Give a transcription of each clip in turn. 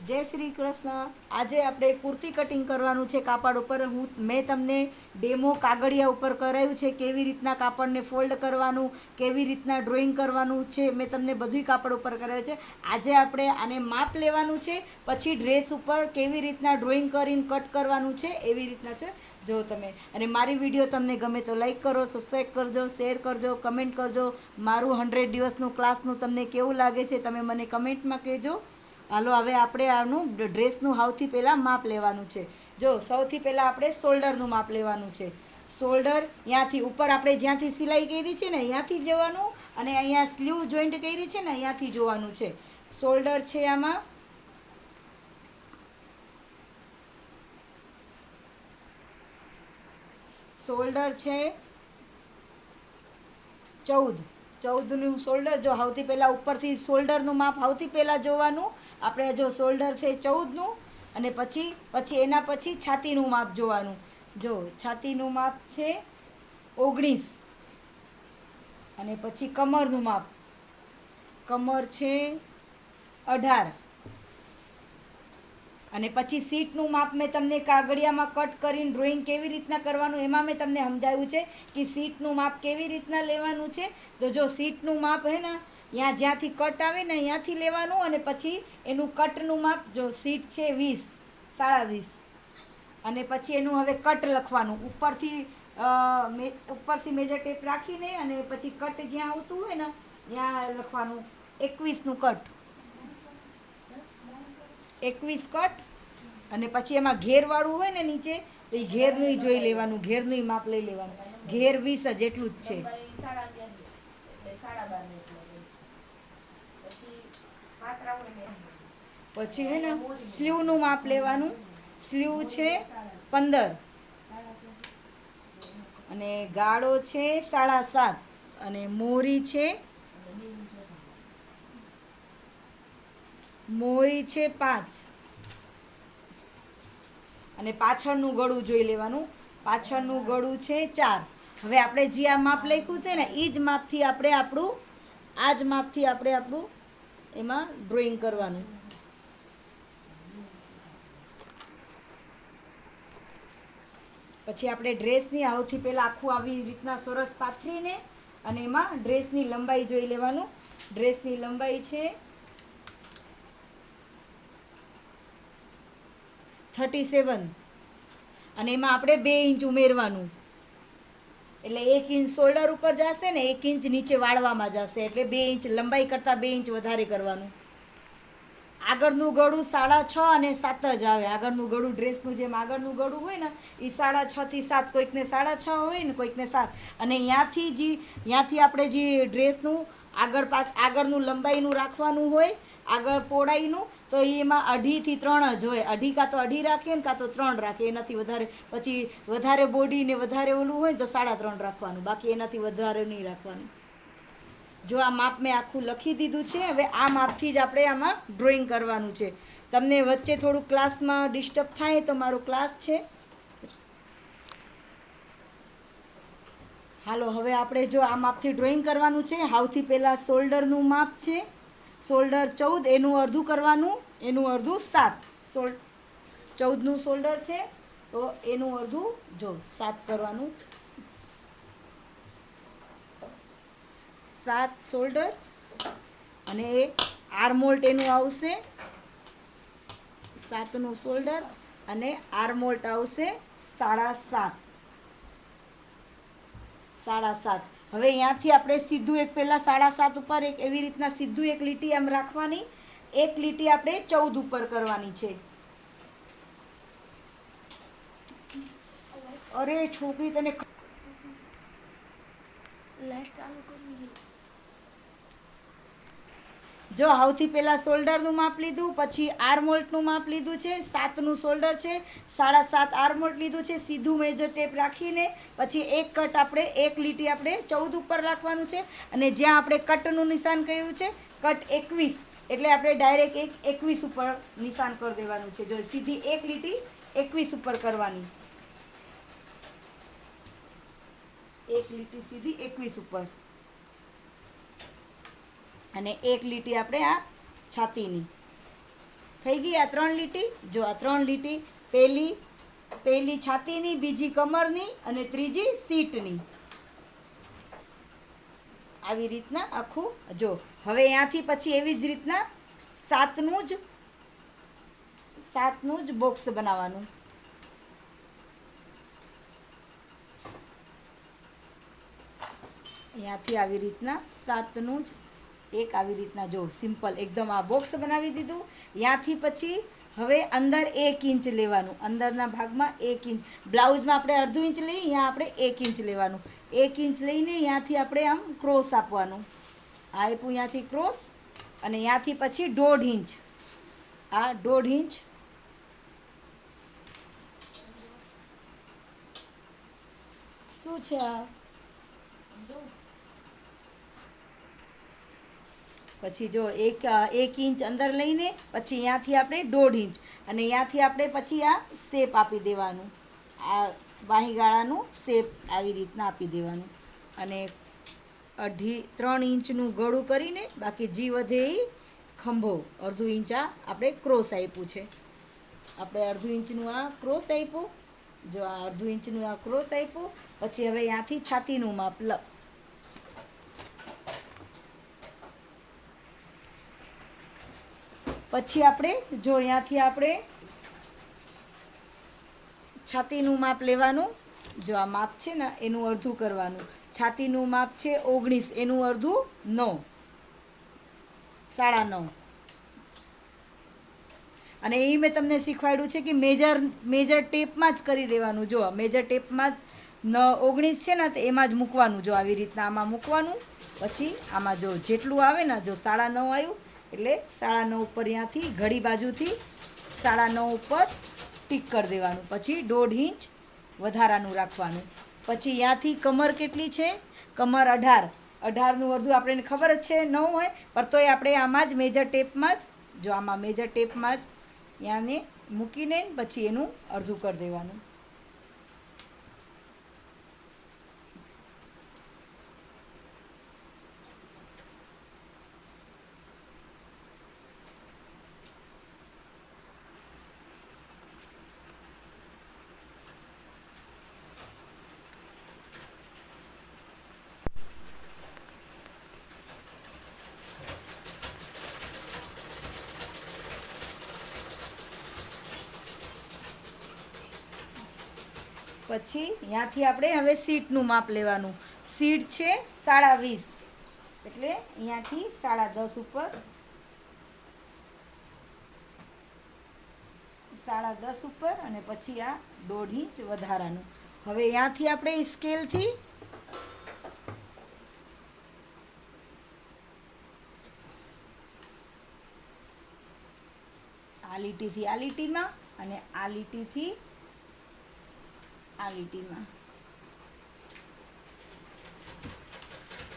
જય શ્રી કૃષ્ણ. આજે આપણે કુર્તી કટિંગ કરવાનું છે કાપડ ઉપર. મેં તમને ડેમો કાગળિયા ઉપર કરાવ્યું છે, કેવી રીતના કાપડને ફોલ્ડ કરવાનું, કેવી રીતના ડ્રોઈંગ કરવાનું છે, મેં તમને બધું કાપડ ઉપર કરાવ્યું છે. આજે આપણે આને માપ લેવાનું છે, પછી ડ્રેસ ઉપર કેવી રીતના ડ્રોઈંગ કરીને કટ કરવાનું છે એવી રીતના છે. જો તમે અને મારી વિડીયો તમને ગમે તો લાઈક કરો, સબસ્ક્રાઈબ કરજો, શેર કરજો, કમેન્ટ કરજો. મારું 100 દિવસનું ક્લાસનું તમને કેવું લાગે છે તમે મને કમેન્ટમાં કહેજો. હાલો, હવે આપણે આનું ડ્રેસનું સૌથી પહેલાં માપ લેવાનું છે. જો સૌથી પહેલાં આપણે શોલ્ડરનું માપ લેવાનું છે. શોલ્ડર ત્યાંથી ઉપર આપણે જ્યાંથી સિલાઈ કરી છે ને ત્યાંથી જવાનું, અને અહીંયા સ્લીવ જોઈન્ટ કરી છે ને ત્યાંથી જોવાનું છે. શોલ્ડર છે આમાં શોલ્ડર છે 14નું શોલ્ડર. જો સૌથી પહેલાં ઉપરથી શોલ્ડરનું માપ સૌથી પહેલાં જોવાનું. આપણે જો શોલ્ડર છે 14નું, અને પછી એના પછી છાતીનું માપ જોવાનું. જો છાતીનું માપ છે 19, અને પછી કમરનું માપ, કમર છે 18, અને પછી સીટનું માપ મેં તમને કાગળિયામાં કટ કરીને ડ્રોઈંગ કેવી રીતના કરવાનું એમાં મેં તમને સમજાવ્યું છે કે સીટનું માપ કેવી રીતના લેવાનું છે. તો જો સીટનું માપ હે ને ત્યાં જ્યાંથી કટ આવે ને ત્યાંથી લેવાનું, અને પછી એનું કટનું માપ જો સીટ છે 20, 20.5, અને પછી એનું હવે કટ લખવાનું ઉપરથી મેજર ટેપ રાખીને, અને પછી કટ જ્યાં આવતું હોય ને ત્યાં લખવાનું 21નું કટ, 21 કટ. અને પછી એમાં ઘેરવાળું હોય ને નીચે, તો એ ઘેરનું જોઈ લેવાનું, ઘેરનું માપ લઈ લેવાનું. ઘેર 20 જ એટલું જ છે. પછી હે ને સ્લીવનું માપ લેવાનું. સ્લીવ છે 15, અને ગાળો છે 7.5, અને મોરી છે 5, અને પાછળનું ગળું જોઈ લેવાનું. પાછળનું ગળું છે 4. હવે આપણે જે આ માપ લખ્યું છે ને એ જ માપથી આપણે આપણું એમાં ડ્રોઈંગ કરવાનું. પછી આપણે ડ્રેસની સૌથી પહેલાં આખું આવી રીતના સરસ પાથરીને, અને એમાં ડ્રેસની લંબાઈ જોઈ લેવાનું. ડ્રેસની લંબાઈ છે 37, અને એમાં આપણે 2 ઇંચ ઉમેરવાનું. એટલે 1 ઇંચ શોલ્ડર ઉપર જશે ને 1 ઇંચ નીચે વાળવામાં જશે, એટલે 2 ઇંચ લંબાઈ કરતાં 2 ઇંચ વધારે કરવાનું. આગળનું ગળું 6.5 અને 7 જ આવે. આગળનું ગળું ડ્રેસનું જેમ આગળનું ગળું હોય ને એ 6.5 થી 7, કોઈકને 6.5 હોય ને કોઈકને 7. અને ત્યાંથી આપણે જે ડ્રેસનું આગળનું લંબાઈનું રાખવાનું હોય, આગળ પહોળાઈનું, તો એમાં 2.5 થી 3 જ હોય. 2.5 કાં તો 2.5 રાખીએ ને કાં તો 3 રાખીએ, એનાથી વધારે. પછી વધારે બોડી ને વધારે ઓલું હોય ને તો 3.5 રાખવાનું, બાકી એનાથી વધારે નહીં રાખવાનું. જો આ માપ મેં આખું લખી દીધું છે. હવે આ માપથી જ આપણે આમાં ડ્રોઈંગ કરવાનું છે. તમને વચ્ચે થોડું ક્લાસમાં ડિસ્ટર્બ થાય તો મારો ક્લાસ છે. હાલો, હવે આપણે જો આ માપથી ડ્રોઈંગ કરવાનું છે. સૌથી પહેલાં શોલ્ડરનું માપ છે શોલ્ડર 14, એનું અડધું કરવાનું, એનું અડધું 7. 14નું શોલ્ડર છે તો એનું અડધું જો 7 કરવાનું. 7 શોલ્ડર, અને આર્મહોલ્ટ એનું આવશે 7નું શોલ્ડર, અને આર્મહોલ્ટ આવશે 7.5. હવે અહીંયાથી આપણે સીધું એક પહેલાં 7.5 ઉપર એવી રીતના સીધું એક લીટી આમ રાખવાની. એક લીટી આપણે 14 ઉપર કરવાની છે. અરે છોકરી, તને જો સૌથી પહેલાં શોલ્ડરનું માપ લીધું, પછી આર્મહોલ્ટનું માપ લીધું છે. 7નું શોલ્ડર છે, 7.5 આર્મહોલ્ટ લીધું છે. સીધું મેજર ટેપ રાખીને પછી એક કટ એક લીટી આપણે 14 ઉપર રાખવાનું છે. અને જ્યાં આપણે કટનું નિશાન કર્યું છે, કટ 21, એટલે આપણે ડાયરેક્ટ 21 ઉપર નિશાન કરી દેવાનું છે. જો સીધી એક લીટી 21 ઉપર કરવાની, એક લીટી સીધી 21 ઉપર, અને એક લીટી આપણે આ છાતીની થઈ ગઈ આ 3 લીટી. જો આ 3 લીટી, પહેલી છાતીની, બીજી કમરની અને ત્રીજી સીટની. આવી રીતના આખું. જો હવે અહીંયાથી પછી એવી જ રીતના સાતનું જ બોક્સ બનાવવાનું. અહીંયાથી આવી રીતના સાતનું જ એક આવી રીતના જો સિમ્પલ એકદમ આ બોક્સ બનાવી દીધું. ત્યાંથી પછી હવે અંદર 1 ઇંચ લેવાનું. અંદરના ભાગમાં 1 ઇંચ. બ્લાઉઝમાં આપણે અડધું ઇંચ લઈએ, અહીંયા આપણે 1 ઇંચ લેવાનું. 1 ઇંચ લઈને અહીંયાથી આપણે આમ ક્રોસ આપવાનું. આ આપ્યું અહીંયાથી ક્રોસ, અને અહીંયાથી પછી 1.5 ઇંચ. આ 1.5 ઇંચ. શું છે આ? પછી જો 1 ઇંચ અંદર લઈને પછી અહીંયાથી આપણે 1.5 ઇંચ, અને અહીંયાથી આપણે પછી આ શેપ આપી દેવાનું. આ બાહીગાળાનું શેપ આવી રીતના આપી દેવાનું. અને 3 ઇંચનું ગળું કરીને બાકી જી વધે એ ખંભો 1/2 ઇંચ આ આપણે ક્રોસ આપ્યું છે. આપણે 1/2 ઇંચનું આ ક્રોસ આપ્યું. જો આ 1/2 ઇંચનું આ ક્રોસ આપ્યું. પછી હવે અહીંયાથી છાતીનું માપ પછી આપણે જો અહીંયાથી આપણે છાતીનું માપ લેવાનું. જો આ માપ છે ને એનું અડધું કરવાનું. છાતીનું માપ છે 19, એનું અડધું 9, 9.5. અને એ મેં તમને શીખવાડ્યું છે કે મેજર ટેપમાં જ કરી દેવાનું. જો મેજર ટેપમાં જ 19 છે ને તો એમાં જ મૂકવાનું. જો આવી રીતના આમાં મૂકવાનું. પછી આમાં જો જેટલું આવે ને, જો 9.5 આવ્યું એટલે 9.5 ઉપર અહીંયાથી ઘડી બાજુથી 9.5 ઉપર ટીક કરી દેવાનું. પછી 1.5 ઇંચ વધારાનું રાખવાનું. પછી અહીંયાથી કમર કેટલી છે? કમર 18. 18નું અડધું આપણને ખબર જ છે 9 હોય, પણ તોય આપણે આમાં જ મેજર ટેપમાં જ, જો આમાં મેજર ટેપમાં જ અહીંયાને મૂકીને પછી એનું અડધું કરી દેવાનું. પછી અહીંયાથી આપણે હવે સીટનું માપ લેવાનું. સીટ છે 20.5, એટલે અહીંયાથી 10.5 ઉપર 10.5 ઉપર અને પછી આ 1.5 ઇંચ વધારાનું. હવે અહીંયાથી આપણે સ્કેલથી આ લીટીથી આ લીટીમાં અને આ લીટીથી આ લીટીમાં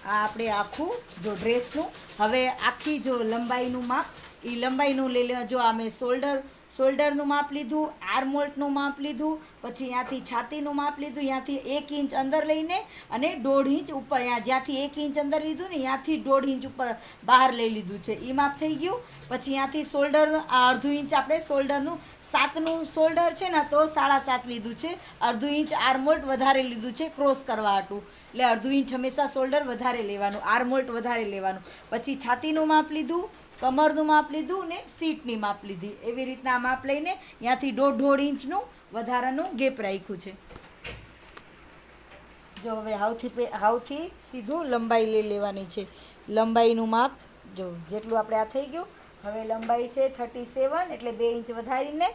આ આપણે આખું જો ડ્રેસનું હવે આખી જો લંબાઈનું માપ એ લંબાઈનું લઈ લેવા. જો આ મેં શોલ્ડરનું માપ લીધું, આર્મહોલનું માપ લીધું, પછી અહીંયાથી છાતીનું માપ લીધું. અહીંયાથી 1 ઇંચ અંદર લઈને અને 1.5 ઇંચ ઉપર, અહીંયા જ્યાંથી 1 ઇંચ અંદર લીધું ને ત્યાંથી 1.5 ઇંચ ઉપર બહાર લઈ લીધું છે. એ માપ થઈ ગયું. પછી અહીંયાથી શોલ્ડર આ 1/2 ઇંચ આપણે શોલ્ડરનું 7નું શોલ્ડર છે ને તો 7.5 લીધું છે. 1/2 ઇંચ આર્મહોલ વધારે લીધું છે ક્રોસ કરવા હાટું. એટલે 1/2 ઇંચ હંમેશા શોલ્ડર વધારે લેવાનું, આર્મહોલ વધારે લેવાનું. પછી છાતીનું માપ લીધું, કમરનું માપ લીધું ને સીટની માપ લીધી. એવી રીતના આ માપ લઈને ત્યાંથી 1.5 ઇંચનું વધારાનું ગેપ રાખ્યું છે. જો હવે હાવથી સીધું લંબાઈ લઈ લેવાની છે. લંબાઈનું માપ જો જેટલું આપણે આ થઈ ગયું. હવે લંબાઈ છે 37, એટલે 2 ઇંચ વધારીને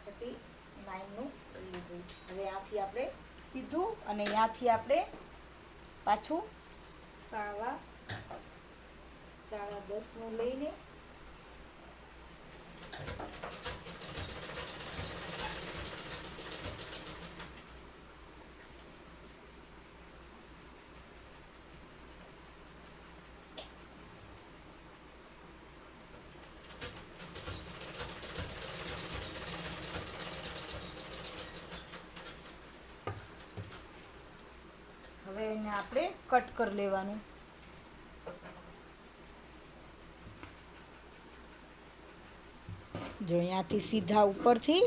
39નું લીધું. હવે આથી આપણે સીધું અને અહીંયાથી આપણે પાછું 10.5નું લઈને હવે એને આપણે કટ કરી લેવાનું. જો અહીંયાથી સીધા ઉપરથી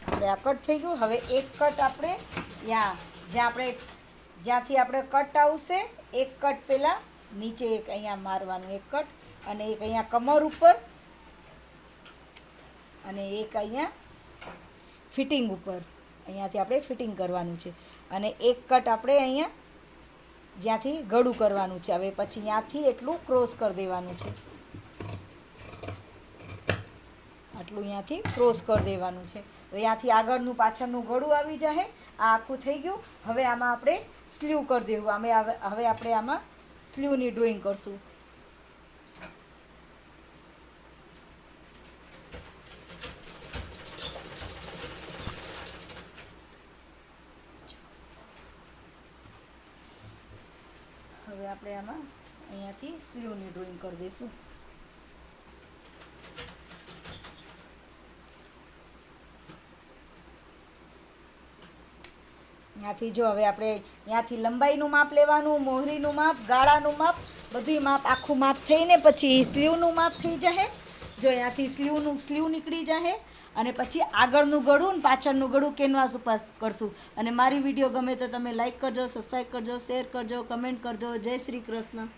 આપણે આ કટ થઈ ગયું. હવે એક કટ આપણે જ્યાંથી આપણે કટ આવશે એક કટ પહેલાં નીચે એક અહીંયા મારવાનું એક કટ, અને એક અહીંયા કમર ઉપર, અને એક અહીંયા ફિટિંગ ઉપર. અહીંયાથી આપણે ફિટિંગ કરવાનું છે. અને એક કટ આપણે અહીંયા જ્યાંથી ગળું કરવાનું છે. હવે પછી ત્યાંથી એટલું ક્રોસ કરી દેવાનું છે, આટલું અહીંયાથી ક્રોસ કરી દેવાનું છે. હવે ત્યાંથી આગળનું પાછળનું ગળું આવી જાય. આ આખું થઈ ગયું. હવે આમાં આપણે સ્લીવ કરી દેવું. હવે આપણે આમાં સ્લીવની ડ્રોઈંગ કરશું. હવે આપણે આમાં અહીંયાથી સ્લીવની ડ્રોઈંગ કરી દઈશું. ત્યાંથી જો હવે આપણે ત્યાંથી લંબાઈનું માપ લેવાનું, મોહરીનું માપ, ગાળાનું માપ, બધું માપ, આખું માપ થઈને પછી સ્લીવનું માપ થઈ જશે. જો ત્યાંથી સ્લીવ નીકળી જશે. અને પછી આગળનું ગળું અને પાછળનું ગળું કેનવાસ ઉપર કરશું. અને મારી વિડીયો ગમે તો તમે લાઈક કરજો, સબસ્ક્રાઈબ કરજો, શેર કરજો, કમેન્ટ કરજો. જય શ્રી કૃષ્ણ.